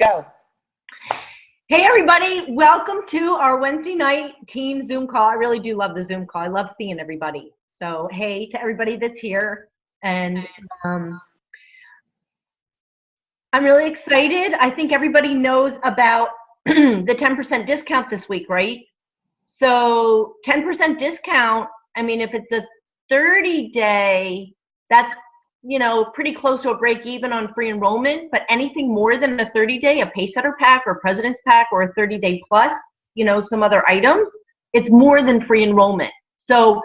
Go. Hey everybody, welcome to our Wednesday night team Zoom call. I really do love the Zoom call. I love seeing everybody. So hey to everybody that's here. And I'm really excited. I think everybody knows about the 10% discount this week, right? So 10% discount, I mean, if it's a 30-day, that's pretty close to a break even on free enrollment, but anything more than a 30-day, a Paysetter pack or President's pack or a 30-day plus, some other items, it's more than free enrollment. So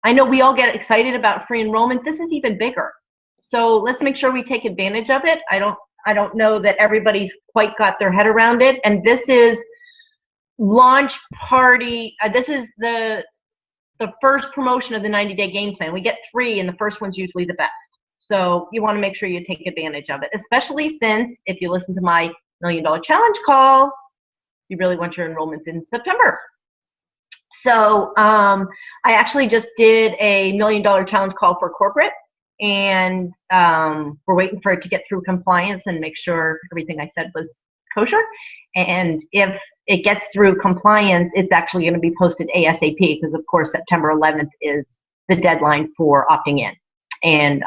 I know we all get excited about free enrollment. This is even bigger. So let's make sure we take advantage of it. I don't know that everybody's quite got their head around it. And this is launch party. This is the first promotion of the 90-day game plan. We get 3 and the first one's usually the best. So you want to make sure you take advantage of it, especially since if you listen to my $1 Million Challenge call, you really want your enrollments in September. So I actually just did a $1 Million Challenge call for corporate, and we're waiting for it to get through compliance and make sure everything I said was kosher. And if it gets through compliance, it's actually going to be posted ASAP because, of course, September 11th is the deadline for opting in. And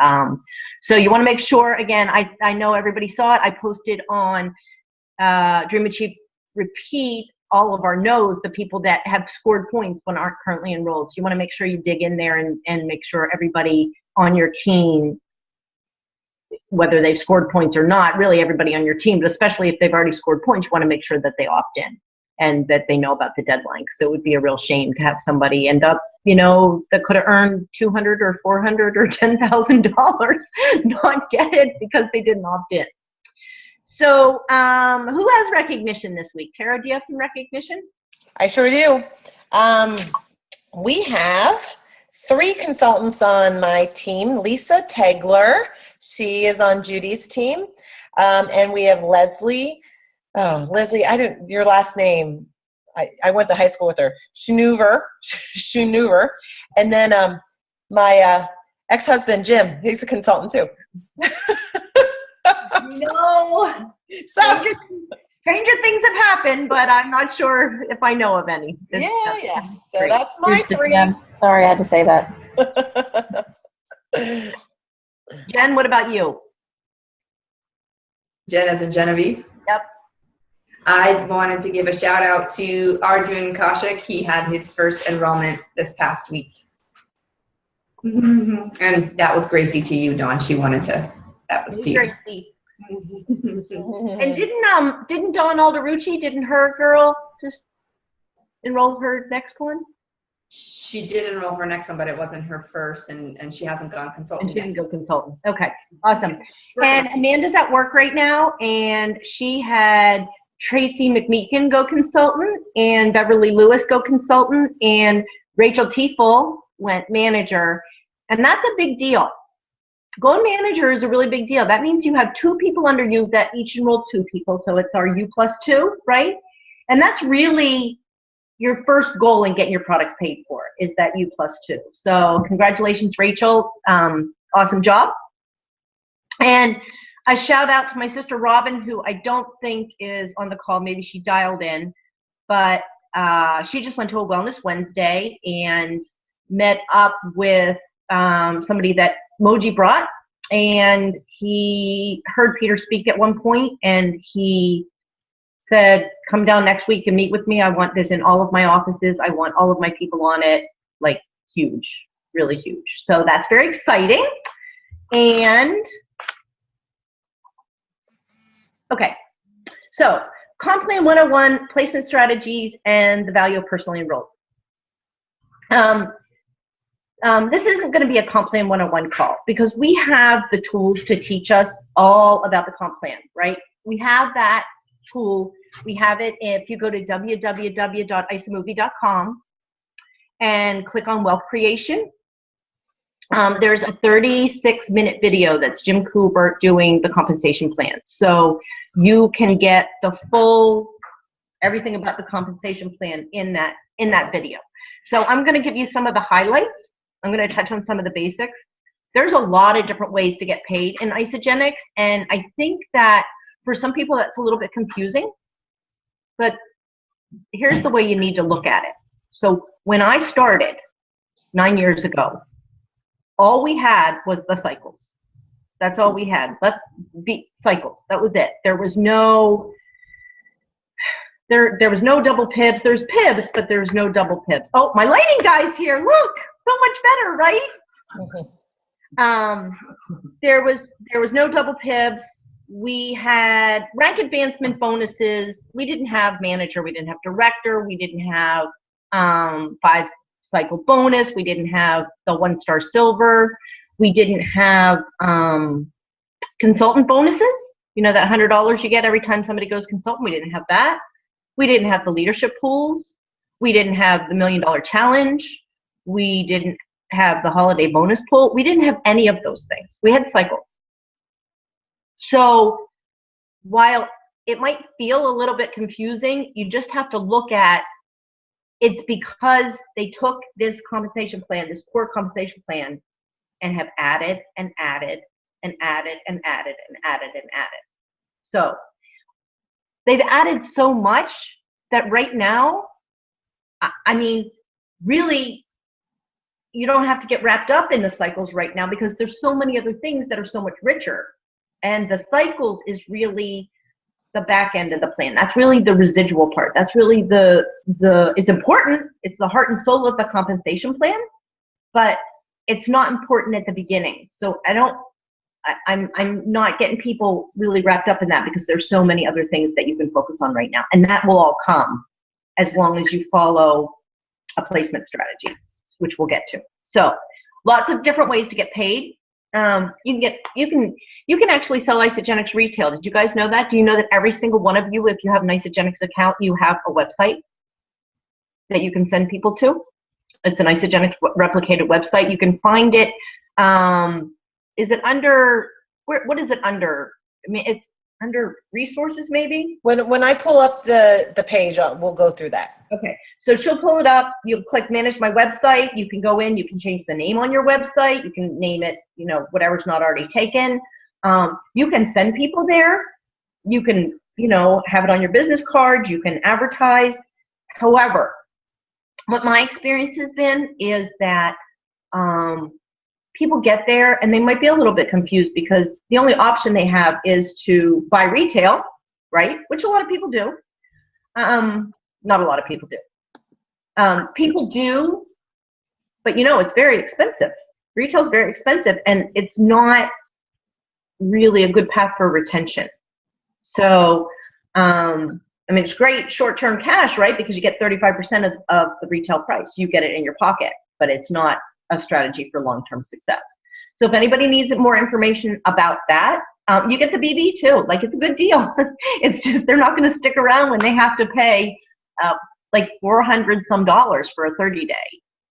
so you want to make sure, again, I know everybody saw it. I posted on Dream Achieve Repeat all of our no's, the people that have scored points but aren't currently enrolled. So you want to make sure you dig in there and make sure everybody on your team, whether they've scored points or not, really everybody on your team, but especially if they've already scored points, you want to make sure that they opt in and that they know about the deadline, because it would be a real shame to have somebody end up, that could have earned $200 or $400 or $10,000 not get it because they didn't opt in. So who has recognition this week? Tara, do you have some recognition? I sure do. We have 3 consultants on my team. Lisa Tegler, she is on Judy's team. And we have Leslie. Oh, Leslie, your last name. I went to high school with her. Schnuver. And then my ex-husband, Jim, he's a consultant too. No. So stranger things have happened, but I'm not sure if I know of any. Yeah. So that's my 3. Sorry, I had to say that. Jen, what about you? Jen as in Genevieve. Yep. I wanted to give a shout out to Arjun Kaushik. He had his first enrollment this past week. And that was Gracie to you, Dawn. She wanted to, that was to you. Gracie. And didn't Dawn Alderucci, didn't her girl just enroll her next one? She did enroll her next one, but it wasn't her first, and she hasn't gone consultant yet. She didn't go consultant. Okay, awesome. And Amanda's at work right now, and she had Tracy McMeekin go consultant, and Beverly Lewis go consultant, and Rachel Tiefel went manager, and that's a big deal. Going manager is a really big deal. That means you have 2 people under you that each enrolled 2 people, so it's our U+2, right? And that's really your first goal in getting your products paid for, is that U+2. So congratulations, Rachel. Awesome job. And a shout out to my sister Robin, who I don't think is on the call. Maybe she dialed in, but she just went to a Wellness Wednesday and met up with somebody that Moji brought, and he heard Peter speak at one point, and he said, come down next week and meet with me. I want this in all of my offices. I want all of my people on it, like huge, really huge. So that's very exciting. And okay, so Comp Plan 101, placement strategies, and the value of personally enrolled. This isn't going to be a Comp Plan 101 call because we have the tools to teach us all about the comp plan, right? We have that tool. We have it if you go to www.isamovie.com and click on Wealth Creation. There's a 36-minute video that's Jim Kubert doing the compensation plan. So you can get the full, everything about the compensation plan in that video. So I'm going to give you some of the highlights. I'm going to touch on some of the basics. There's a lot of different ways to get paid in Isagenix, and I think that for some people that's a little bit confusing, but here's the way you need to look at it. So when I started 9 years ago, all we had was the cycles. That's all we had. Cycles. That was it. There was no double pibs. There's pibs, but there's no double pibs. Oh, my lighting guy's here. Look, so much better, right? There was no double pibs. We had rank advancement bonuses. We didn't have manager. We didn't have director. We didn't have 5 cycle bonus. We didn't have the 1-star silver. We didn't have consultant bonuses. You know, that $100 you get every time somebody goes consultant. We didn't have that. We didn't have the leadership pools. We didn't have the $1 Million Challenge. We didn't have the holiday bonus pool. We didn't have any of those things. We had cycles. So while it might feel a little bit confusing, you just have to look at it's because they took this compensation plan, this core compensation plan, and have added and added and added and added and added and added. So they've added so much that right now, I mean, really, you don't have to get wrapped up in the cycles right now because there's so many other things that are so much richer. And the cycles is really the back end of the plan. That's really the residual part. That's really it's important. It's the heart and soul of the compensation plan, but it's not important at the beginning. So I'm not getting people really wrapped up in that because there's so many other things that you can focus on right now. And that will all come as long as you follow a placement strategy, which we'll get to. So lots of different ways to get paid. You can actually sell Isogenics retail. Did you guys know that? Do you know that every single one of you, if you have an Isogenics account, you have a website that you can send people to? It's an Isogenics replicated website. You can find it. Is it under, what is it under? I mean, it's under resources maybe? When I pull up the page, we'll go through that. Okay, so she'll pull it up. You'll click manage my website. You can go in, you can change the name on your website. You can name it, you know, whatever's not already taken. You can send people there. You can, you know, have it on your business card. You can advertise. However, what my experience has been is that people get there and they might be a little bit confused because the only option they have is to buy retail, right? Which a lot of people do. Not a lot of people do. People do, but you know, it's very expensive. Retail is very expensive and it's not really a good path for retention. So, I mean, it's great short-term cash, right? Because you get 35% of the retail price. You get it in your pocket, but it's not a strategy for long-term success. So if anybody needs more information about that, you get the BB too. Like, it's a good deal. It's just they're not going to stick around when they have to pay like $400 some for a 30-day.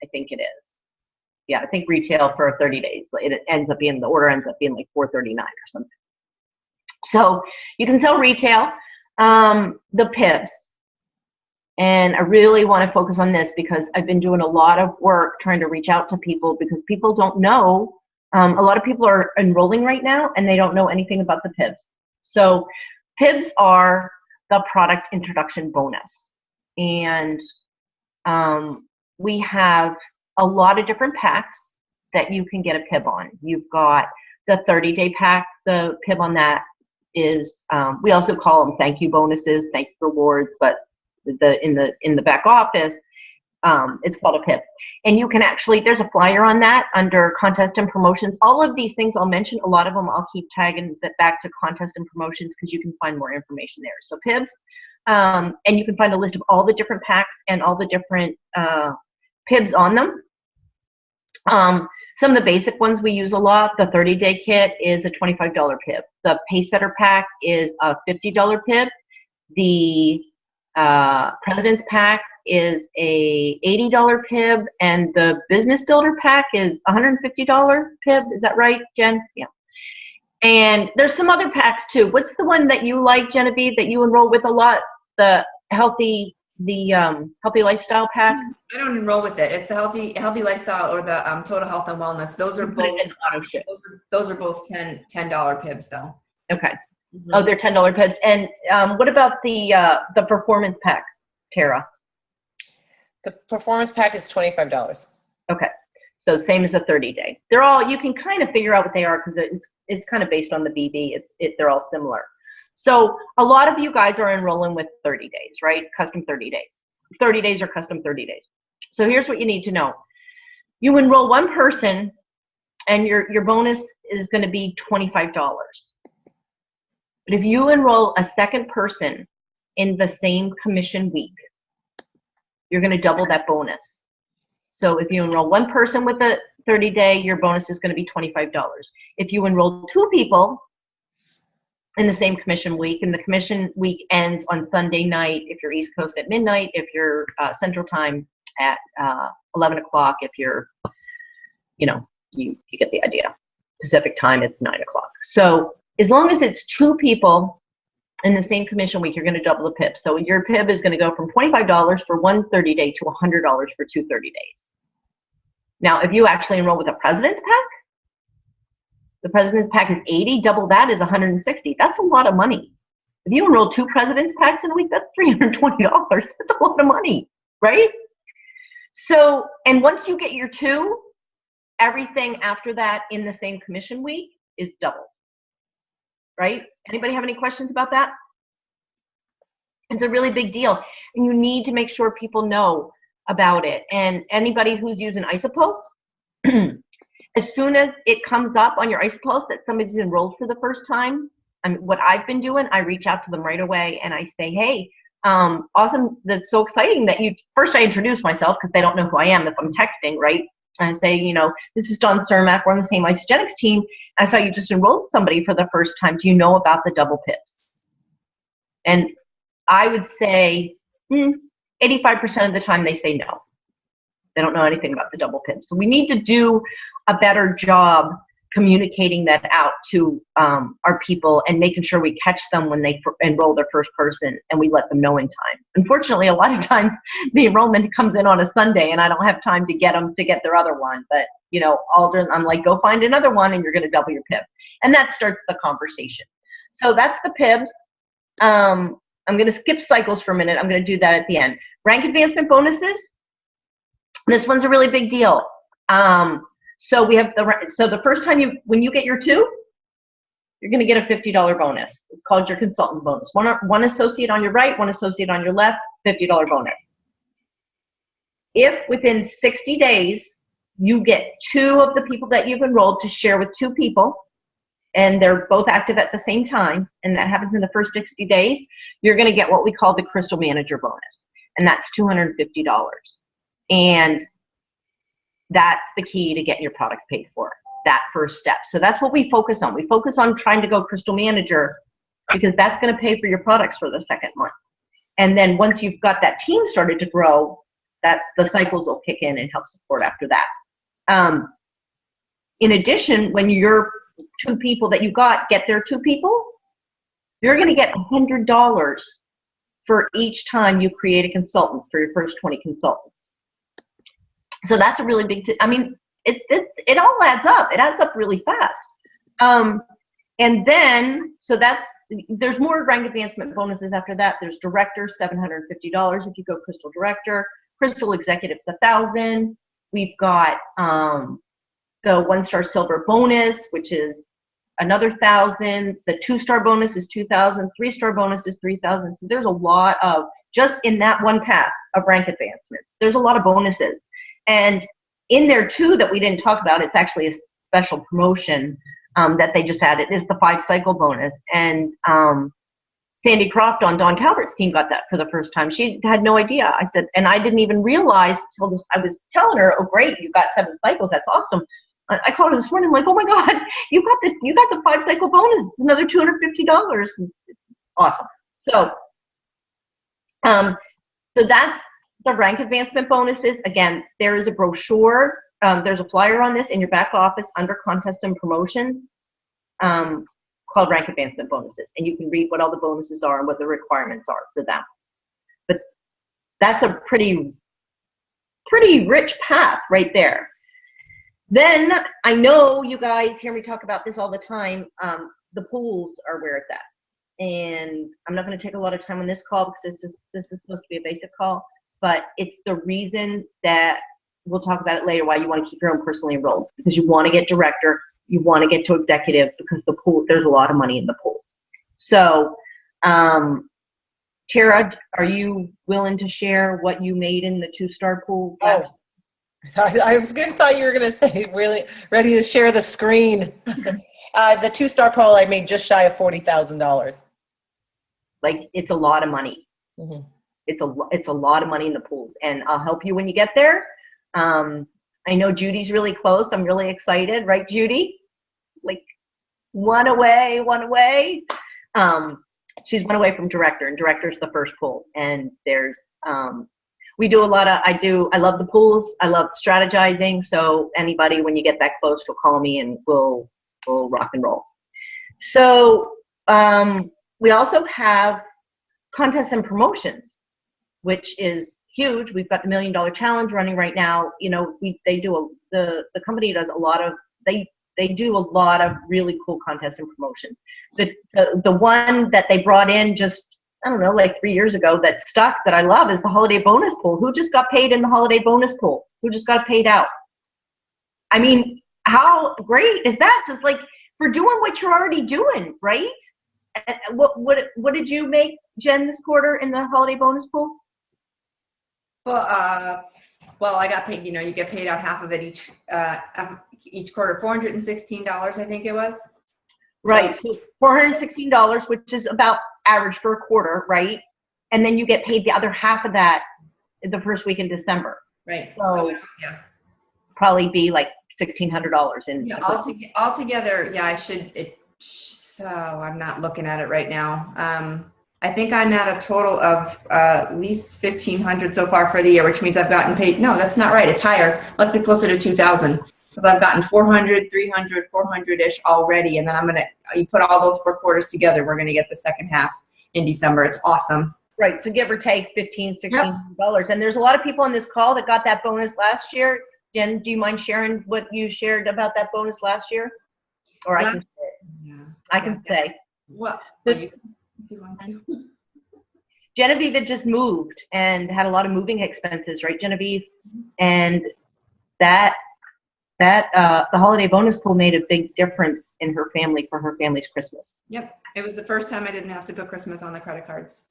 I think it is. Yeah, I think retail for 30 days. It ends up being, the order ends up being like $439 or something. So you can sell retail, the PIBs. And I really want to focus on this because I've been doing a lot of work trying to reach out to people because people don't know. A lot of people are enrolling right now and they don't know anything about the PIBs. So PIBs are the product introduction bonus. And we have a lot of different packs that you can get a PIB on. You've got the 30-day pack. The PIB on that is, we also call them thank you bonuses, thank you rewards, but in the back office, it's called a PIB. And you can actually, there's a flyer on that under contest and promotions. All of these things I'll mention, a lot of them I'll keep tagging back to contest and promotions because you can find more information there. So PIBs, and you can find a list of all the different packs and all the different PIBs on them. Some of the basic ones we use a lot, the 30-day kit is a $25 PIB. The Pacesetter pack is a $50 PIB. The President's pack is a $80 PIB, and the Business Builder pack is $150 PIB. Is that right, Jen? Yeah. And there's some other packs too. What's the one that you like, Genevieve, that you enroll with a lot? The healthy lifestyle pack. I don't enroll with it. It's the healthy lifestyle or the total health and wellness. Those are both auto ship. Those are both $10 PIBs though. Okay. Mm-hmm. Oh, they're $10 PIPs. And what about the performance pack, Tara? The performance pack is $25. Okay. So same as a 30-day. They're all, you can kind of figure out what they are because it's kind of based on the BB. They're all similar. So a lot of you guys are enrolling with 30 days, right? Custom 30 days. 30 days or custom 30 days. So here's what you need to know. You enroll one person and your bonus is going to be $25. But if you enroll a second person in the same commission week, you're going to double that bonus. So if you enroll one person with a 30-day, your bonus is going to be $25. If you enroll two people in the same commission week, and the commission week ends on Sunday night if you're East Coast at midnight, if you're Central Time at 11 o'clock, if you're, you get the idea. Pacific Time, it's 9 o'clock. So as long as it's two people in the same commission week, you're going to double the PIP. So your PIP is going to go from $25 for one 30-day to $100 for two 30 days. Now, if you actually enroll with a President's Pack, the President's Pack is $80, double that is $160. That's a lot of money. If you enroll two President's Packs in a week, that's $320. That's a lot of money, right? So, and once you get your two, everything after that in the same commission week is double, right? Anybody have any questions about that? It's a really big deal, and you need to make sure people know about it. And anybody who's using Isopulse, as soon as it comes up on your Isopulse that somebody's enrolled for the first time, what I've been doing, I reach out to them right away and I say, hey, awesome, that's so exciting that you, first I introduce myself because they don't know who I am if I'm texting, right? And I say, this is Dawn Cermak, we're on the same Isogenics team. I saw you just enrolled somebody for the first time. Do you know about the double PIPs? And I would say 85% of the time they say no. They don't know anything about the double PIPs. So we need to do a better job communicating that out to our people and making sure we catch them when they enroll their first person and we let them know in time. Unfortunately, a lot of times the enrollment comes in on a Sunday and I don't have time to get them to get their other one. But, I'm like, go find another one and you're going to double your PIP. And that starts the conversation. So that's the PIPs. I'm going to skip cycles for a minute. I'm going to do that at the end. Rank advancement bonuses. This one's a really big deal. So we have the first time when you get your two, you're going to get a $50 bonus. It's called your consultant bonus. One associate on your right, one associate on your left, $50 bonus. If within 60 days you get two of the people that you've enrolled to share with two people, and they're both active at the same time, and that happens in the first 60 days, you're going to get what we call the Crystal Manager bonus, and that's $250. And that's the key to getting your products paid for, that first step. So that's what we focus on. We focus on trying to go Crystal Manager because that's going to pay for your products for the second month. And then once you've got that team started to grow, that the cycles will kick in and help support after that. In addition, when your two people that you get their two people, you're going to get $100 for each time you create a consultant for your first 20 consultants. So that's a really big, it all adds up. It adds up really fast. And then, there's more rank advancement bonuses after that. There's Director, $750 if you go Crystal Director. Crystal Executive's $1,000. We've got the 1-star Silver bonus, which is another $1,000. The 2-star bonus is $2,000. 3-star bonus is $3,000. So there's a lot of, just in that one path of rank advancements, there's a lot of bonuses. And in there too that we didn't talk about, it's actually a special promotion that they just added. It is the 5-cycle bonus. And Sandy Croft on Dawn Calvert's team got that for the first time. She had no idea. I said, and I didn't even realize until I was telling her, oh great, you got 7 cycles. That's awesome. I called her this morning, like, oh my God, you got the 5-cycle bonus, another $250. Awesome. So that's the rank advancement bonuses. Again, there is a brochure. There's a flyer on this in your back office under contests and promotions called rank advancement bonuses. And you can read what all the bonuses are and what the requirements are for them. But that's a pretty rich path right there. Then I know you guys hear me talk about this all the time. The pools are where it's at. and I'm not going to take a lot of time on this call because this is supposed to be a basic call, but it's the reason that we'll talk about it later, why you want to keep your own personally enrolled, because you want to get director, you want to get to executive, because the pool, there's a lot of money in the pools. So, Tara, are you willing to share what you made in the 2-star pool? Oh, I was going to thought you were going to say really ready to share the screen. The 2-star poll, I made just shy of $40,000. Like, it's a lot of money. Mm-hmm. It's a lot of money in the pools, and I'll help you when you get there. I know Judy's really close. I'm really excited, right, Judy? Like, one away. She's one away from director, and director's the first pool. And there's, we do a lot of, I love the pools. I love strategizing. So anybody, when you get that close, will call me and we'll rock and roll. So we also have contests and promotions, which is huge. We've got the $1 Million Challenge running right now. You know, the company does a lot of, they do a lot of really cool contests and promotions. The one that they brought in just, I don't know, like 3 years ago that stuck, that I love, is the holiday bonus pool. Who just got paid in the holiday bonus pool? Who just got paid out? I mean, how great is that? Just like, for doing what you're already doing, right? And what did you make, Jen, this quarter in the holiday bonus pool? Well, I got paid, you know, you get paid out half of it each quarter, $416, I think it was. Right, so $416, which is about average for a quarter, right? And then you get paid the other half of that the first week in December. Right. So yeah, probably be like $1,600 in. Yeah, altogether, yeah, so I'm not looking at it right now. I think I'm at a total of at least $1,500 so far for the year, which means I've gotten paid. No, that's not right. It's higher. Must be closer to 2,000, because I've gotten 400, 300, 400-ish already. And then you put all those 4 quarters together, we're going to get the second half in December. It's awesome. Right. So give or take $1,500, $1,600. Yep. And there's a lot of people on this call that got that bonus last year. Jen, do you mind sharing what you shared about that bonus last year? Or I can say it. Yeah. I can say. Well, if you want to. Genevieve had just moved and had a lot of moving expenses, right, Genevieve? And the holiday bonus pool made a big difference in her family for her family's Christmas. Yep. It was the first time I didn't have to put Christmas on the credit cards.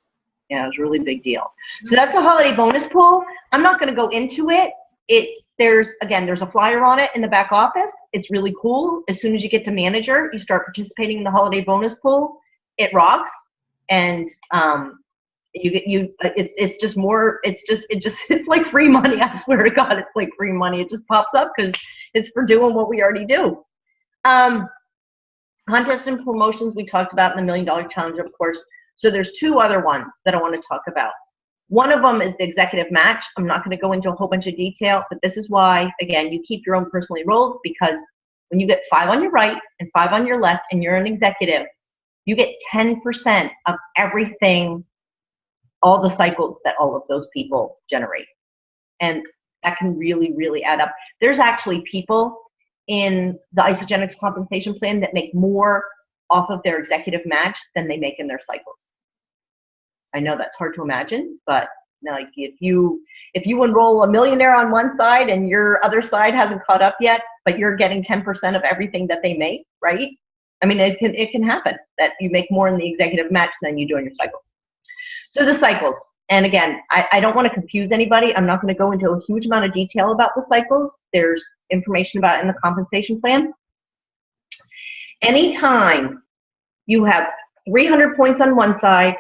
Yeah, it was a really big deal. So that's the holiday bonus pool. I'm not going to go into it. There's a flyer on it in the back office. It's really cool. As soon as you get to manager, you start participating in the holiday bonus pool. It rocks. And it's like free money. I swear to God, it's like free money. It just pops up because it's for doing what we already do. Contest and promotions we talked about in the $1 Million Challenge, of course. So there's 2 other ones that I want to talk about. One of them is the executive match. I'm not going to go into a whole bunch of detail, but this is why, again, you keep your own personally enrolled, because when you get 5 on your right and 5 on your left and you're an executive, you get 10% of everything, all the cycles that all of those people generate. And that can really, really add up. There's actually people in the Isogenics compensation plan that make more off of their executive match than they make in their cycles. I know that's hard to imagine, but like if you enroll a millionaire on one side and your other side hasn't caught up yet, but you're getting 10% of everything that they make, right? I mean, it can happen that you make more in the executive match than you do in your cycles. So the cycles, and again, I don't want to confuse anybody. I'm not going to go into a huge amount of detail about the cycles. There's information about it in the compensation plan. Anytime you have 300 points on one side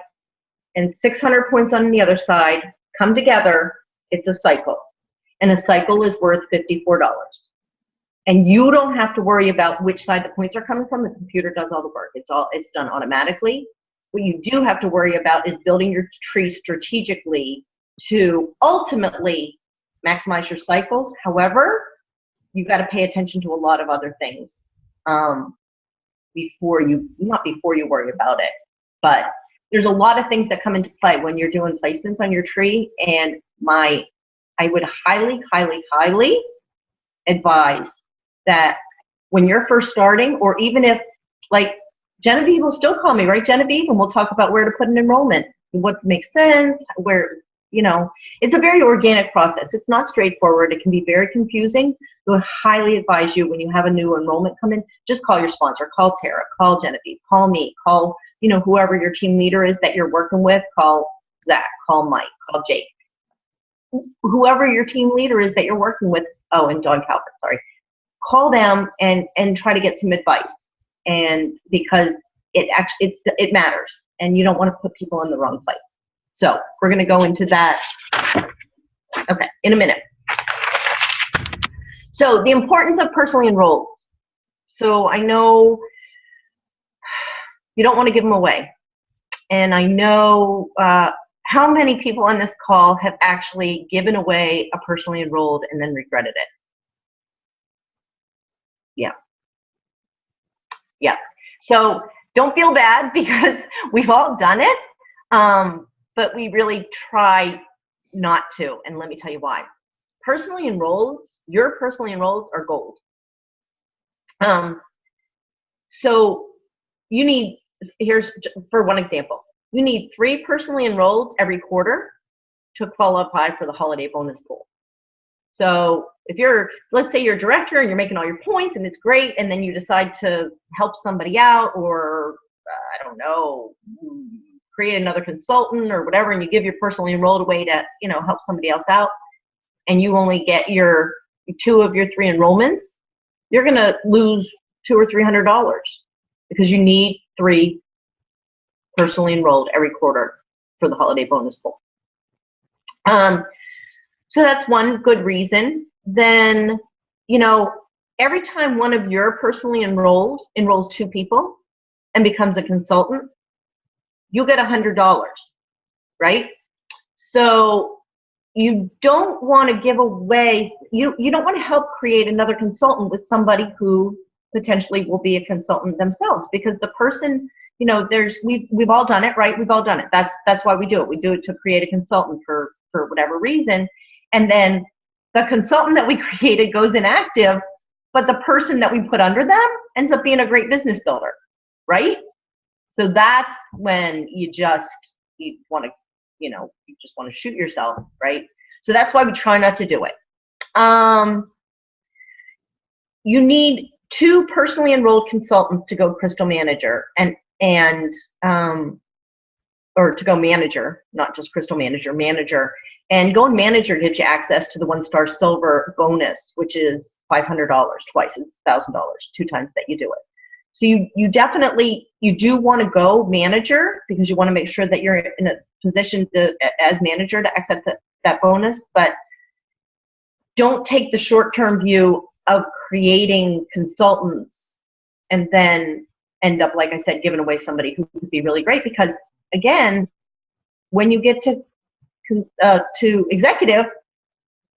and 600 points on the other side come together, it's a cycle. And a cycle is worth $54. And you don't have to worry about which side the points are coming from. The computer does all the work. It's done automatically. What you do have to worry about is building your tree strategically to ultimately maximize your cycles. However, you've got to pay attention to a lot of other things before you worry about it. But there's a lot of things that come into play when you're doing placements on your tree. And I would highly, highly, highly advise that when you're first starting, or even if, like, Genevieve will still call me, right, Genevieve? And we'll talk about where to put an enrollment, what makes sense, where, it's a very organic process. It's not straightforward. It can be very confusing. I would highly advise you, when you have a new enrollment come in, just call your sponsor, call Tara, call Genevieve, call me, call, whoever your team leader is that you're working with, call Zach, call Mike, call Jake. Whoever your team leader is that you're working with, and John Calvert, sorry. Call them and try to get some advice. And because it matters, and you don't want to put people in the wrong place. So we're going to go into that, okay, in a minute. So the importance of personally enrolled. So I know you don't want to give them away. And I know how many people on this call have actually given away a personally enrolled and then regretted it. Yeah. So don't feel bad, because we've all done it, but we really try not to. And let me tell you why. Personally enrolled, your personally enrolled are gold. So you need, here's for one example, you need 3 personally enrolled every quarter to qualify for the holiday bonus pool. So if you're, let's say you're a director and you're making all your points and it's great, and then you decide to help somebody out, or I don't know, create another consultant or whatever, and you give your personally enrolled away to, help somebody else out, and you only get your 2 of your 3 enrollments, you're going to lose $200 or $300, because you need 3 personally enrolled every quarter for the holiday bonus pool. So that's one good reason. Then, every time one of your personally enrolled enrolls 2 people and becomes a consultant, you'll get $100, right? So you don't want to give away, you don't want to help create another consultant with somebody who potentially will be a consultant themselves, because the person, we've all done it, right? We've all done it. That's why we do it. We do it to create a consultant for whatever reason. And then the consultant that we created goes inactive, but the person that we put under them ends up being a great business builder, right? So that's when you just want to shoot yourself, right? So that's why we try not to do it. You need 2 personally enrolled consultants to go crystal manager or to go manager, not just crystal manager. And going manager gives you access to the 1-star silver bonus, which is $500 twice. It's $1,000 2 times that you do it. So you do want to go manager, because you want to make sure that you're in a position as manager to accept that bonus. But don't take the short-term view of creating consultants and then end up, like I said, giving away somebody who could be really great. Because again, when you get to executive,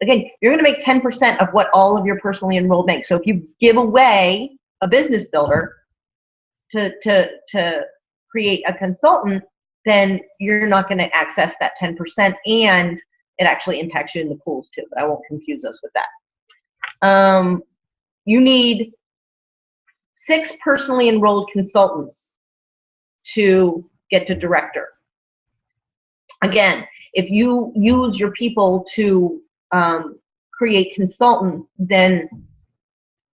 again, you're going to make 10% of what all of your personally enrolled make. So if you give away a business builder to create a consultant, then you're not going to access that 10%, and it actually impacts you in the pools too. But I won't confuse us with that. You need 6 personally enrolled consultants to get to director. Again, if you use your people to create consultants, then,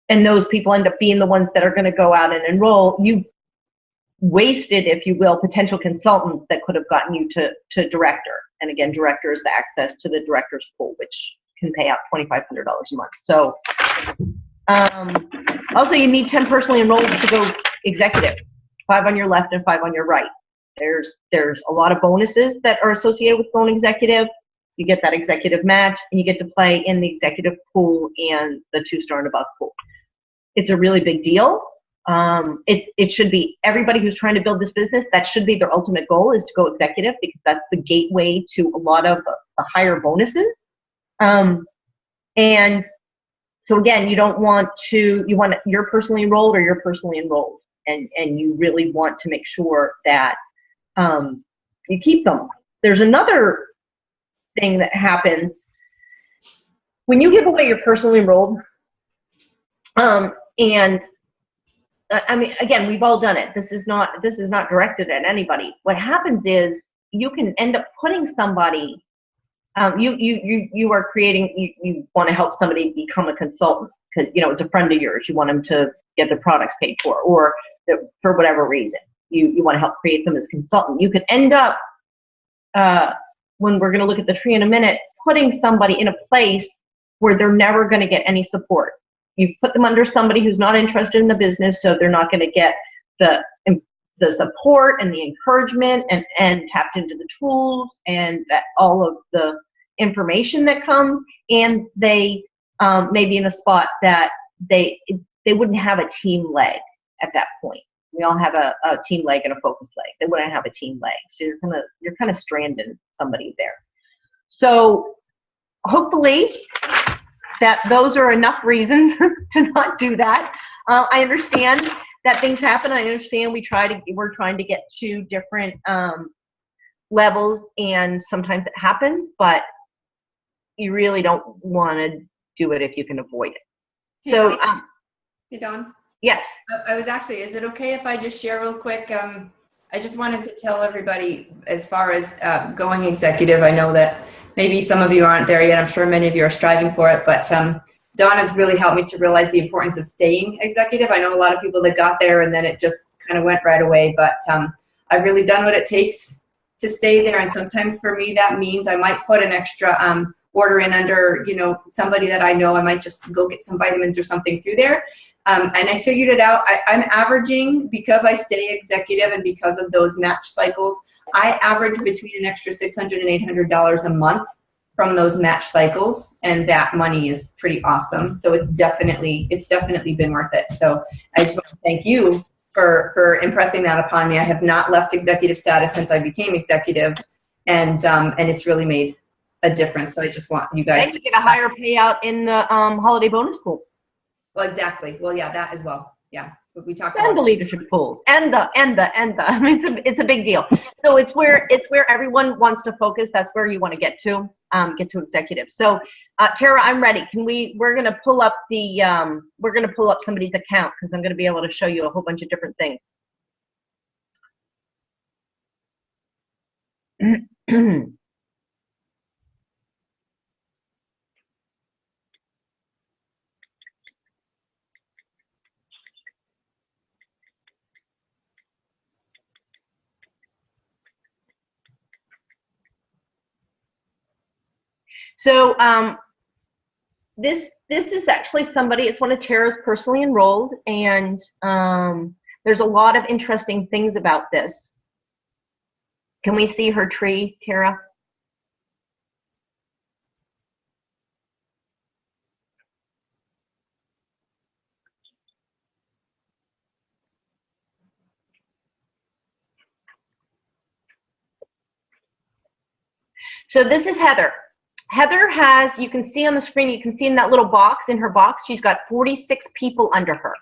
and those people end up being the ones that are going to go out and enroll, you wasted, if you will, potential consultants that could have gotten you to director. And again, director is the access to the director's pool, which can pay out $2,500 a month. So also you need 10 personally enrolled to go executive, 5 on your left and 5 on your right. There's a lot of bonuses that are associated with going executive. You get that executive match, and you get to play in the executive pool and the 2-star and above pool. It's a really big deal. It should be everybody who's trying to build this business, that should be their ultimate goal, is to go executive, because that's the gateway to a lot of the higher bonuses. And so again, you want you're personally enrolled or you're personally enrolled, and you really want to make sure that you keep them. There's another thing that happens when you give away your personally enrolled, and I mean, again, we've all done it. This is not directed at anybody. What happens is you can end up putting somebody, you are creating, you want to help somebody become a consultant because, you know, it's a friend of yours. You want them to get their products paid for, or for whatever reason, you want to help create them as a consultant. You could end up, when we're going to look at the tree in a minute, putting somebody in a place where they're never going to get any support. You put them under somebody who's not interested in the business, so they're not going to get the support and the encouragement and tapped into the tools and all of the information that comes, and they may be in a spot that they wouldn't have a team leg at that point. We all have a team leg and a focus leg. They wouldn't have a team leg, so you're kind of stranding somebody there. So hopefully that those are enough reasons to not do that. I understand that things happen. I understand we're trying to get to different levels, and sometimes it happens, but you really don't want to do it if you can avoid it. So, hey, Dawn. Yes. I was actually, is it okay if I just share real quick? I just wanted to tell everybody, as far as going executive, I know that maybe some of you aren't there yet. I'm sure many of you are striving for it, but Dawn has really helped me to realize the importance of staying executive. I know a lot of people that got there and then it just kind of went right away, but I've really done what it takes to stay there. And sometimes for me, that means I might put an extra order in under, you know, somebody that I know. I might just go get some vitamins or something through there. And I figured it out. I'm averaging, because I stay executive and because of those match cycles, I average between an extra $600 and $800 a month from those match cycles, and that money is pretty awesome. So it's definitely been worth it. So I just want to thank you for impressing that upon me. I have not left executive status since I became executive, and it's really made a difference. So I just want you guys to get a higher payout in the holiday bonus pool. Well, exactly. Well, yeah, that as well. Yeah, we talked about the leadership pools and the. I mean, it's a big deal. So it's where everyone wants to focus. That's where you want to get to executive. So Tara, I'm ready. We're gonna pull up somebody's account, because I'm gonna be able to show you a whole bunch of different things. So this is actually somebody, it's one of Tara's personally enrolled, and there's a lot of interesting things about this. Can we see her tree, Tara? So this is Heather. Heather has, you can see on the screen, you can see in that little box, in her box, she's got 46 people under her.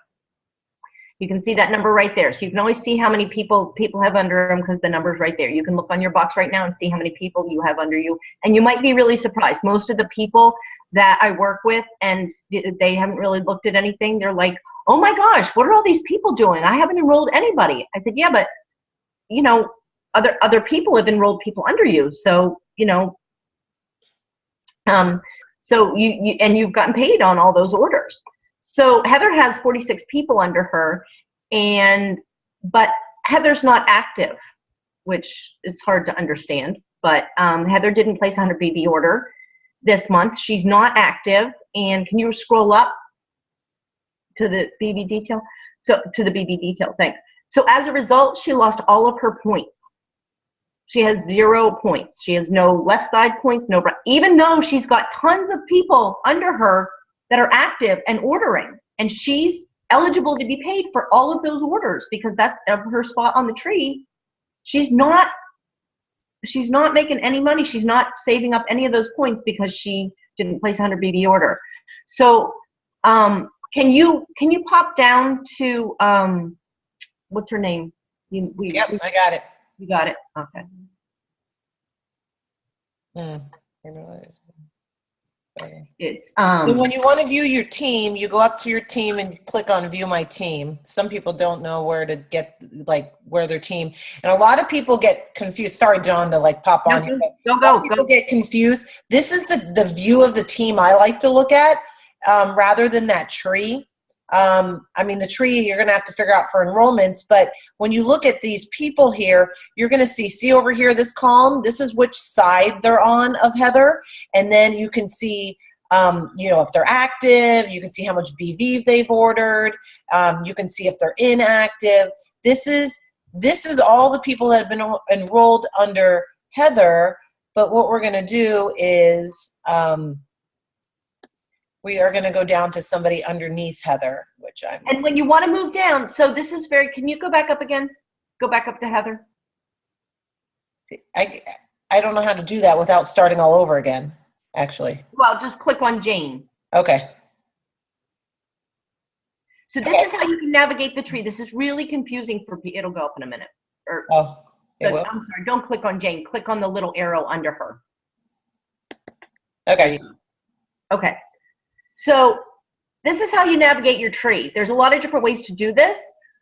You can see that number right there. So you can always see how many people have under them, because the number's right there. You can look on your box right now and see how many people you have under you. And you might be really surprised. Most of the people that I work with, and they haven't really looked at anything, they're like, oh my gosh, what are all these people doing? I haven't enrolled anybody. I said, yeah, but you know, other people have enrolled people under you. So, you know, so you've gotten paid on all those orders. So Heather has 46 people under her, but Heather's not active, which is hard to understand. But Heather didn't place a 100 BB order this month. She's not active. And can you scroll up to the BB detail? So to the BB detail, thanks. So as a result, she lost all of her points. She has 0 points. She has no left side points, no right, even though she's got tons of people under her that are active and ordering, and she's eligible to be paid for all of those orders because that's her spot on the tree. She's not making any money. She's not saving up any of those points because she didn't place a 100 BB order. So can you pop down to what's her name? Yep, I got it. You got it? Okay. It's And when you want to view your team, you go up to your team and click on View My Team. Some people don't know where to get, like, where their team. And a lot of people get confused. Sorry, John, to like pop on here. Go. People get confused. This is the view of the team I like to look at, rather than that tree. I mean, the tree you're going to have to figure out for enrollments, but when you look at these people here, you're going to see over here, this column, this is which side they're on of Heather. And then you can see, you know, if they're active, you can see how much BV they've ordered. You can see if they're inactive. This is all the people that have been enrolled under Heather. But what we're going to do is, we are going to go down to somebody underneath Heather, which I'm. And when you want to move down, so this is very, can you go back up again? Go back up to Heather. I don't know how to do that without starting all over again, actually. Well, just click on Jane. Okay. So this is how you can navigate the tree. This is really confusing for people. It'll go up in a minute. Oh, it will? I'm sorry, don't click on Jane. Click on the little arrow under her. Okay. Okay. So this is how you navigate your tree. There's a lot of different ways to do this.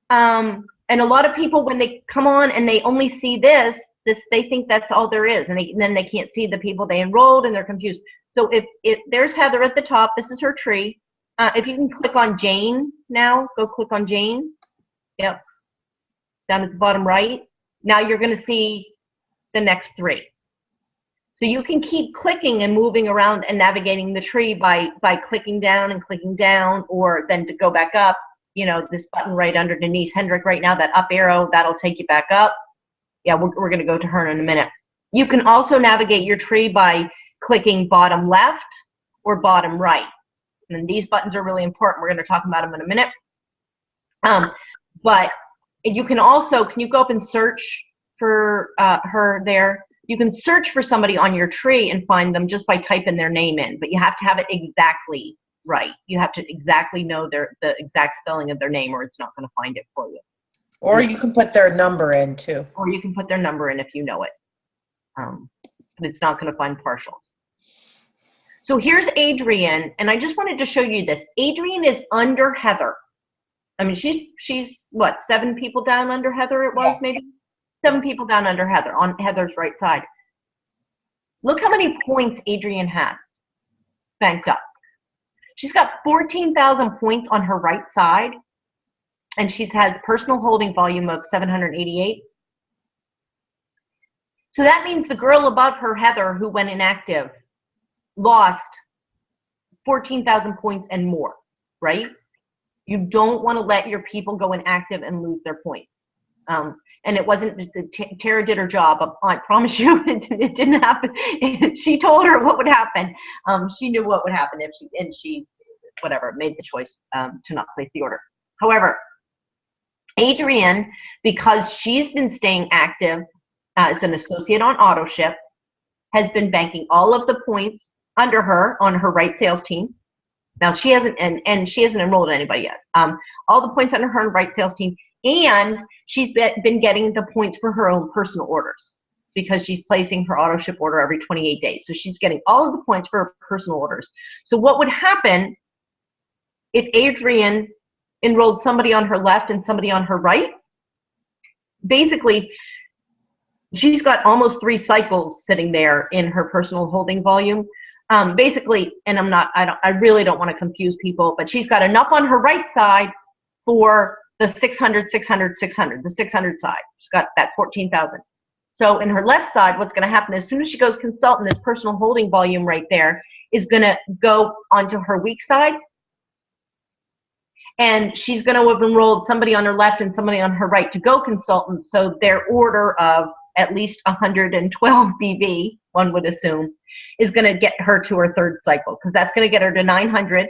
And a lot of people, when they come on and they only see this, they think that's all there is. And then they can't see the people they enrolled and they're confused. So if there's Heather at the top, this is her tree. If you can click on Jane now, go click on Jane. Yep. Down at the bottom right. Now you're going to see the next three. So you can keep clicking and moving around and navigating the tree by clicking down and clicking down, or then to go back up, you know, this button right under Denise Hendrick right now, that up arrow, that'll take you back up. Yeah, we're going to go to her in a minute. You can also navigate your tree by clicking bottom left or bottom right. And these buttons are really important. We're going to talk about them in a minute. But you can also, can you go up and search for her there? You can search for somebody on your tree and find them just by typing their name in, but you have to have it exactly right. You have to exactly know the exact spelling of their name, or it's not going to find it for you. Or you can put their number in too. Or you can put their number in if you know it. But it's not going to find partials. So here's Adrienne, and I just wanted to show you this. Adrienne is under Heather. I mean, she's what, 7 people down under Heather it was, maybe? 7 people down under Heather, on Heather's right side. Look how many points Adrienne has banked up. She's got 14,000 points on her right side, and she's had personal holding volume of 788. So that means the girl above her, Heather, who went inactive, lost 14,000 points and more, right? You don't want to let your people go inactive and lose their points. And it wasn't, Tara did her job. I promise you, it didn't happen. She told her what would happen. She knew what would happen if she whatever, made the choice to not place the order. However, Adrienne, because she's been staying active as an associate on auto ship, has been banking all of the points under her on her right sales team. Now she hasn't, and she hasn't enrolled anybody yet. All the points under her right sales team, and she's been getting the points for her own personal orders because she's placing her auto ship order every 28 days. So she's getting all of the points for her personal orders. So what would happen if Adrienne enrolled somebody on her left and somebody on her right? Basically, she's got almost 3 cycles sitting there in her personal holding volume. Basically, and I really don't want to confuse people, but she's got enough on her right side for the 600, 600, 600, the 600 side. She's got that 14,000. So in her left side, what's going to happen as soon as she goes consultant, this personal holding volume right there is going to go onto her weak side. And she's going to have enrolled somebody on her left and somebody on her right to go consultant. So their order of at least 112 BV, one would assume, is going to get her to her 3rd cycle, because that's going to get her to 900.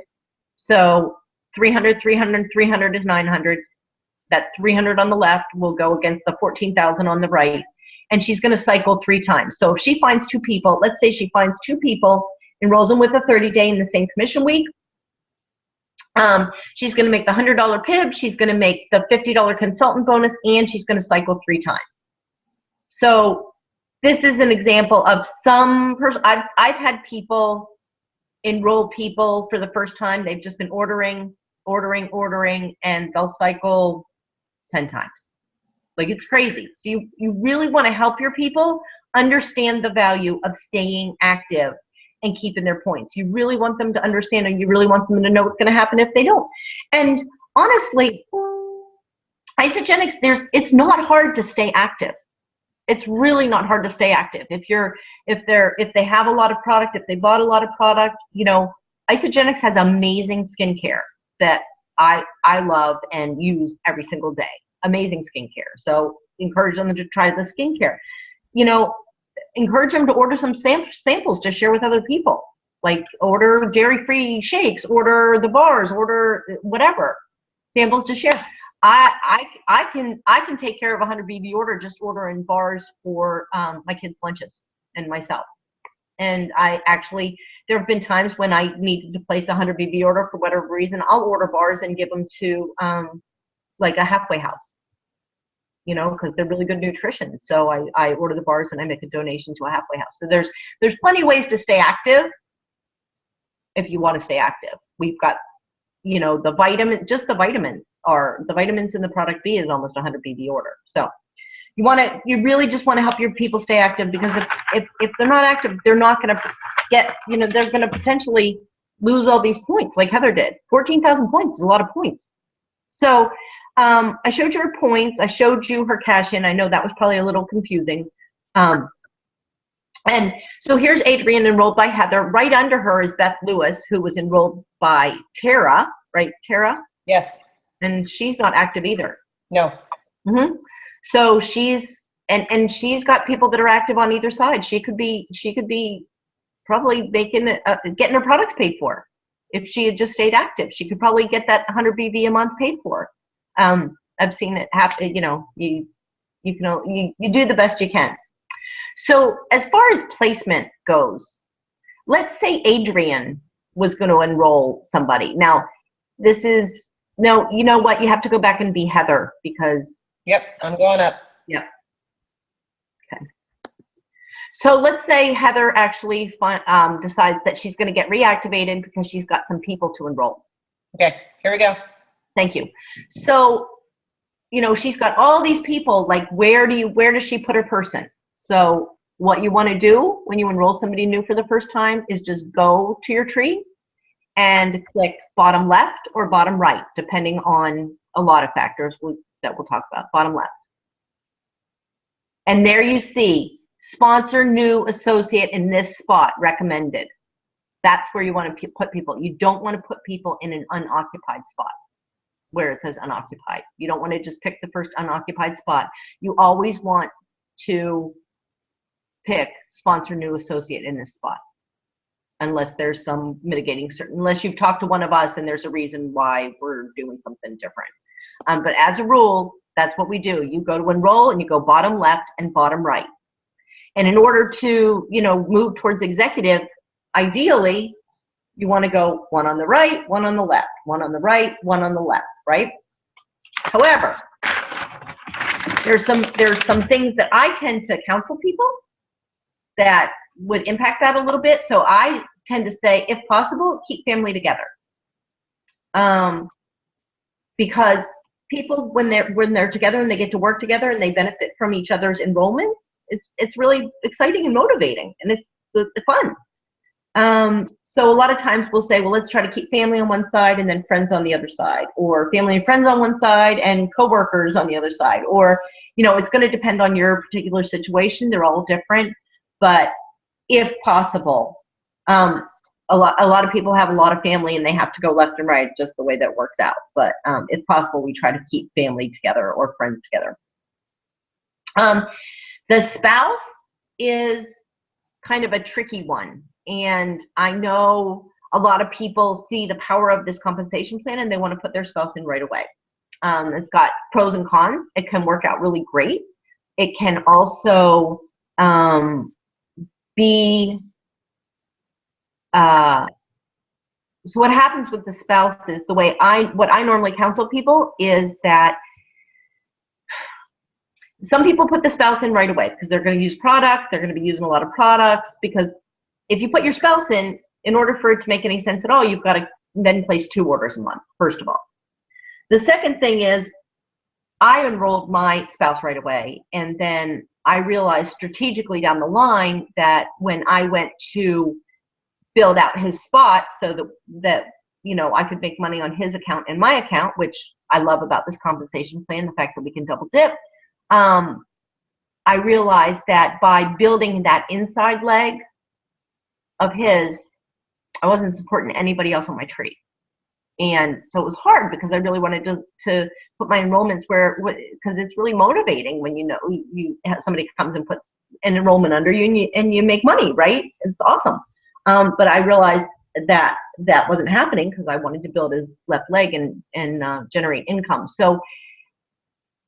So 300, 300, 300 is 900. That 300 on the left will go against the 14,000 on the right. And she's going to cycle 3 times. So if she finds 2 people, let's say she finds 2 people, enrolls them with a 30-day in the same commission week, she's going to make the $100 PIB, she's going to make the $50 consultant bonus, and she's going to cycle 3 times. So this is an example of some person. I've had people enroll people for the first time. They've just been ordering, and they'll cycle 10 times. Like, it's crazy. So you really want to help your people understand the value of staying active and keeping their points. You really want them to understand, and you really want them to know what's going to happen if they don't. And honestly, Isogenics, it's not hard to stay active. It's really not hard to stay active. If they have a lot of product, if they bought a lot of product, Isogenics has amazing skincare that I love and use every single day. Amazing skincare. So encourage them to try the skincare. Encourage them to order some samples to share with other people. Like, order dairy-free shakes, order the bars, order whatever samples to share. I can take care of 100 BB order just ordering bars for my kids' lunches and myself. And there have been times when I needed to place a 100 BB order for whatever reason. I'll order bars and give them to like a halfway house, because they're really good nutrition. So I order the bars and I make a donation to a halfway house. So there's plenty of ways to stay active if you want to stay active. We've got, the vitamins in the product B is almost 100 BB order. So you really just want to help your people stay active, because if they're not active, they're not going to get, they're going to potentially lose all these points like Heather did. 14,000 points is a lot of points. So I showed you her points. I showed you her cash in. I know that was probably a little confusing. And so here's Adrienne enrolled by Heather. Right under her is Beth Lewis, who was enrolled by Tara, right, Tara? Yes. And she's not active either. No. Mm-hmm. So she's got people that are active on either side. She could be probably getting her products paid for. If she had just stayed active, she could probably get that 100 BV a month paid for. I've seen it happen. You do the best you can. So as far as placement goes, let's say Adrienne was going to enroll somebody. Now, you know what? You have to go back and be Heather, because. Yep, I'm going up. Yep. Okay. So let's say Heather actually decides that she's going to get reactivated because she's got some people to enroll. Okay, here we go. Thank you. So, she's got all these people. Like, where does she put her person? So what you want to do when you enroll somebody new for the first time is just go to your tree and click bottom left or bottom right, depending on a lot of factors that we'll talk about. Bottom left. And there you see sponsor new associate in this spot, recommended. That's where you want to put people. You don't want to put people in an unoccupied spot where it says unoccupied. You don't want to just pick the first unoccupied spot. You always want to pick sponsor new associate in this spot, unless there's some unless you've talked to one of us and there's a reason why we're doing something different. But as a rule, that's what we do. You go to enroll and you go bottom left and bottom right. And in order to, move towards executive, ideally, you want to go one on the right, one on the left, one on the right, one on the left, right? However, there's some things that I tend to counsel people that would impact that a little bit. So I tend to say, if possible, keep family together. Because people, when they're together and they get to work together and they benefit from each other's enrollments, it's really exciting and motivating, and it's fun. So a lot of times we'll say, well, let's try to keep family on one side and then friends on the other side, or family and friends on one side and coworkers on the other side, or, it's going to depend on your particular situation. They're all different, but if possible, a lot of people have a lot of family and they have to go left and right, just the way that works out. But if possible, we try to keep family together or friends together. The spouse is kind of a tricky one. And I know a lot of people see the power of this compensation plan and they want to put their spouse in right away. It's got pros and cons. It can work out really great. It can also be so what happens with the spouse is what I normally counsel people is that some people put the spouse in right away because they're going to use products. They're going to be using a lot of products, because if you put your spouse in, in order for it to make any sense at all, you've got to then place 2 orders a month, first of all. The second thing is I enrolled my spouse right away, and then I realized strategically down the line that when I went to build out his spot so that I could make money on his account and my account, which I love about this compensation plan, the fact that we can double dip. I realized that by building that inside leg of his, I wasn't supporting anybody else on my tree. And so it was hard because I really wanted to put my enrollments because it's really motivating when you have somebody comes and puts an enrollment under you and you make money, right? It's awesome. But I realized that wasn't happening because I wanted to build his left leg and generate income. So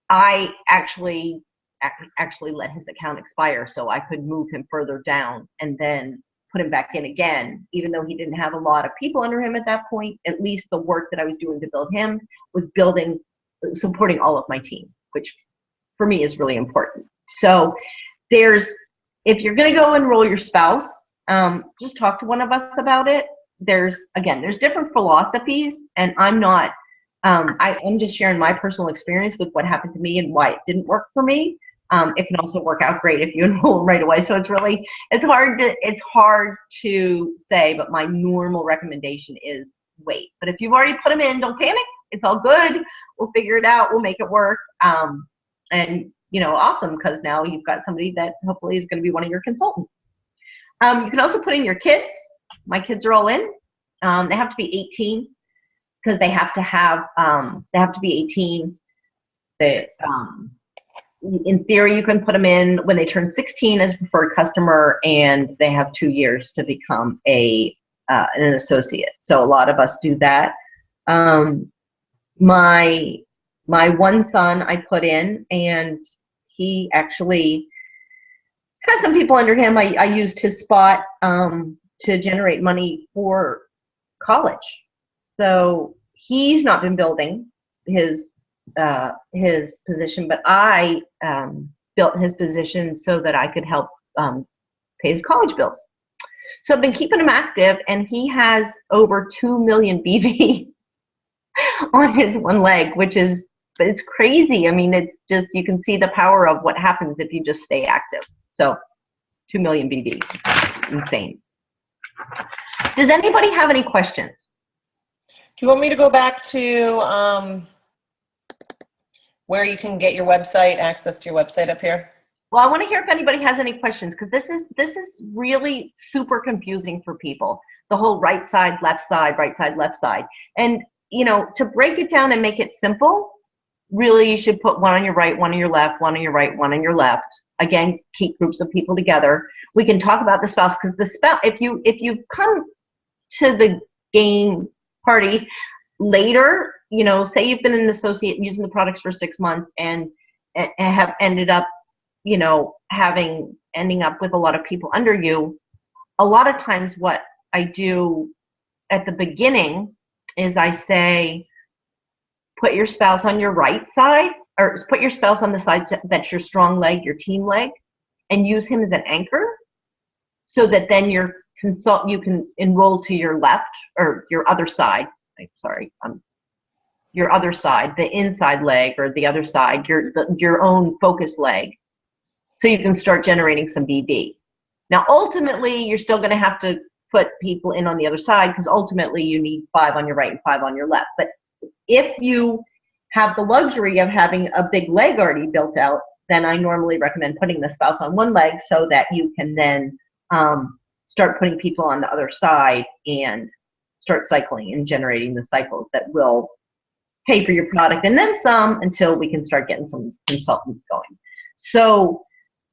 I actually let his account expire so I could move him further down and then put him back in again. Even though he didn't have a lot of people under him at that point, at least the work that I was doing to build him was supporting all of my team, which for me is really important. So if you're going to go enroll your spouse, just talk to one of us about it. There's different philosophies, and I'm just sharing my personal experience with what happened to me and why it didn't work for me. It can also work out great if you enroll right away. So it's hard to say, but my normal recommendation is wait. But if you've already put them in, don't panic. It's all good. We'll figure it out. We'll make it work. And awesome, because now you've got somebody that hopefully is going to be one of your consultants. You can also put in your kids. My kids are all in. They have to be 18 because they have to be 18. In theory, you can put them in when they turn 16 as a preferred customer, and they have 2 years to become an associate. So a lot of us do that. My one son I put in, and he actually has some people under him. I used his spot to generate money for college. So he's not been building his position, but I built his position so that I could help pay his college bills. So I've been keeping him active, and he has over 2 million BV on his one leg, it's crazy. I mean, it's just, you can see the power of what happens if you just stay active. So 2 million BV, insane. Does anybody have any questions? Do you want me to go back to where you can get your website, access to your website up here? Well, I want to hear if anybody has any questions, because this is really super confusing for people. The whole right side, left side, right side, left side. And, to break it down and make it simple, really you should put one on your right, one on your left, one on your right, one on your left. Again, keep groups of people together. We can talk about the spouse, because the spouse, if you come to the game party later, say you've been an associate using the products for 6 months and have ended up, ending up with a lot of people under you. A lot of times what I do at the beginning is I say, put your spouse on your right side, or put your spouse on the side that's your strong leg, your team leg, and use him as an anchor, so that then you can enroll to your left, or your other side. Your other side, the inside leg, or the other side, your own focus leg, so you can start generating some BD. Now, ultimately, you're still going to have to put people in on the other side, because ultimately you need 5 on your right and 5 on your left. But if you have the luxury of having a big leg already built out, then I normally recommend putting the spouse on one leg, so that you can then start putting people on the other side and start cycling and generating the cycles that will pay for your product and then some, until we can start getting some consultants going. So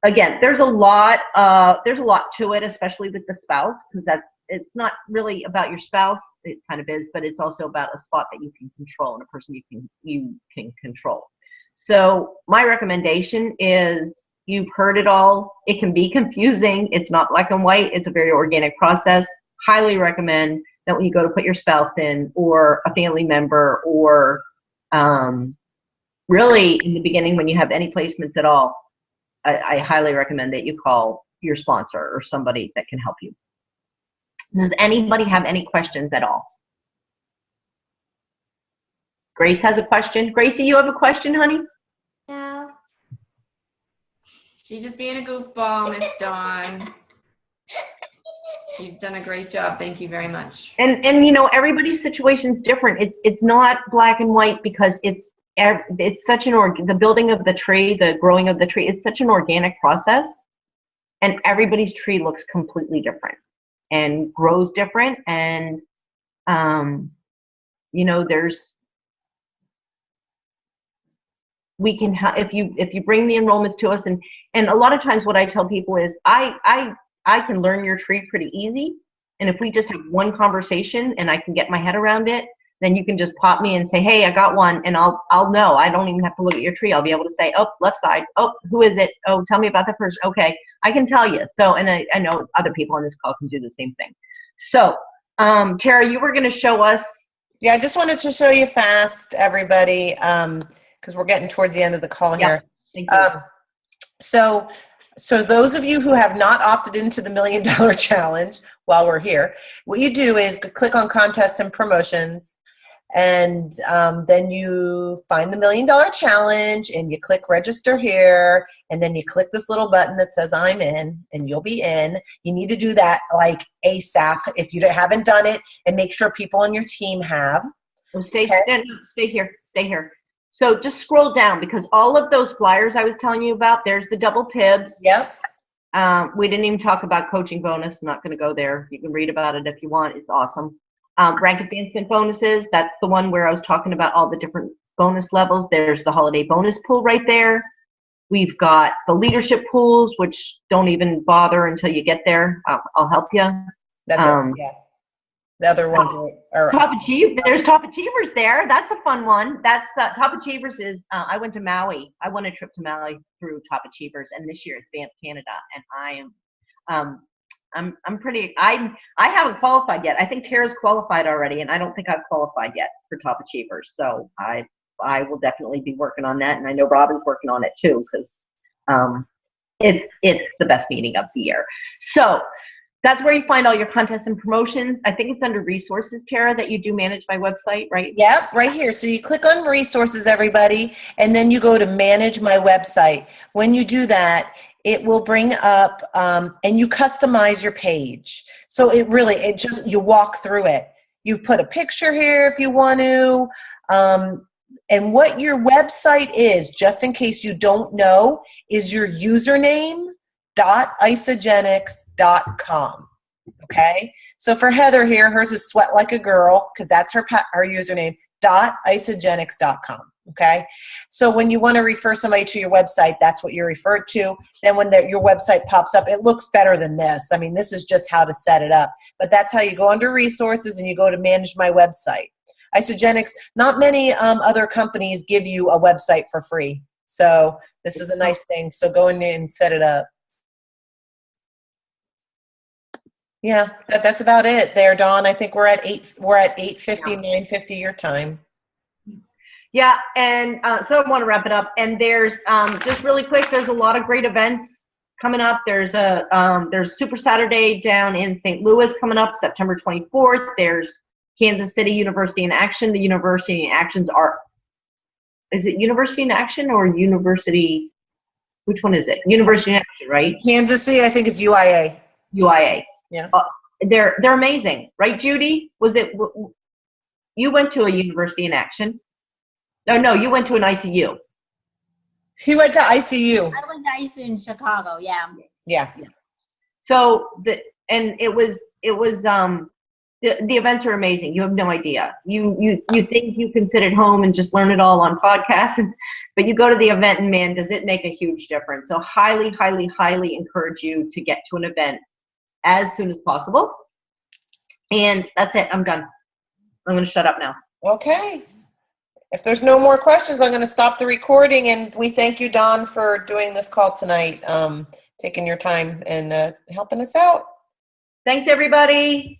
again, there's a lot to it, especially with the spouse, because it's not really about your spouse. It kind of is, but it's also about a spot that you can control and a person you can control. So my recommendation is, you've heard it all. It can be confusing. It's not black and white. It's a very organic process. Highly recommend that when you go to put your spouse in, or a family member, or really in the beginning when you have any placements at all, I highly recommend that you call your sponsor or somebody that can help you. Does anybody have any questions at all? Grace has a question. Gracie, you have a question, honey? Yeah. She's just being a goofball, Miss Dawn. You've done a great job. Thank you very much. And you know, everybody's situation's different. It's not black and white because it's such the building of the tree, the growing of the tree, it's such an organic process, and everybody's tree looks completely different and grows different. And you know, we can if you bring the enrollments to us, and a lot of times what I tell people is I can learn your tree pretty easy, and if we just have one conversation and I can get my head around it, then you can just pop me and say, hey, I got one, and I'll know. I don't even have to look at your tree. I'll be able to say, oh, left side. Oh, who is it? Oh, tell me about that person. Okay, I can tell you. So, and I know other people on this call can do the same thing. So, Tara, you were going to show us. Yeah, I just wanted to show you fast, everybody, because we're getting towards the end of the call here. Thank you. So those of you who have not opted into the $1 Million Challenge while we're here, what you do is click on contests and promotions, and then you find the $1 Million Challenge and you click register here, and then you click this little button that says I'm in, and you'll be in. You need to do that like ASAP if you haven't done it, and make sure people on your team have. So stay here. So just scroll down, because all of those flyers I was telling you about, there's the double PIBs. Yep. We didn't even talk about coaching bonus. I'm not going to go there. You can read about it if you want. It's awesome. Rank advancement bonuses. That's the one where I was talking about all the different bonus levels. There's the holiday bonus pool right there. We've got the leadership pools, which don't even bother until you get there. I'll help you. That's it. Yeah. The other ones are Top Achievers. There's Top Achievers there. That's a fun one. That's Top Achievers is. I went to Maui. I won a trip to Maui through Top Achievers, and this year it's Banff, Canada. And I am. I'm pretty. I haven't qualified yet. I think Tara's qualified already, and I don't think I've qualified yet for Top Achievers. So I will definitely be working on that, and I know Robin's working on it too, because it's the best meeting of the year. So. That's where you find all your contests and promotions. I think it's under resources, Tara, that you do manage my website, right? Yep, right here. So you click on resources, everybody, and then you go to manage my website. When you do that, it will bring up, and you customize your page. So you walk through it. You put a picture here if you want to, and what your website is, just in case you don't know, is your username .isogenics.com. Okay, so for Heather here, hers is sweat like a girl, because that's her username, .isogenics.com. Okay, so when you want to refer somebody to your website, that's what you're referred to. Then when your website pops up, it looks better than this. I mean, this is just how to set it up, but that's how you go under resources and you go to manage my website. Isogenics, not many other companies give you a website for free, so this is a nice thing. So go in and set it up. Yeah, that's about it there, Dawn. I think we're at 8:50, 9:50 your time. Yeah, and so I want to wrap it up. And there's just really quick, there's a lot of great events coming up. There's Super Saturday down in St. Louis coming up September 24th. There's Kansas City University in Action. The University in Actions is it University in Action or University? Which one is it? University in Action, right? Kansas City, I think it's UIA. UIA. Yeah. They're amazing, right, Judy? Was it you went to a University in Action? No, you went to an ICU. He went to ICU. I went to ICU in Chicago. Yeah. Yeah. So the events are amazing. You have no idea. You think you can sit at home and just learn it all on podcasts, but you go to the event and man, does it make a huge difference. So highly, highly, highly encourage you to get to an event as soon as possible. And that's it. I'm done. I'm going to shut up now. Okay. If there's no more questions, I'm going to stop the recording, and we thank you, Dawn, for doing this call tonight, taking your time and helping us out. Thanks, everybody.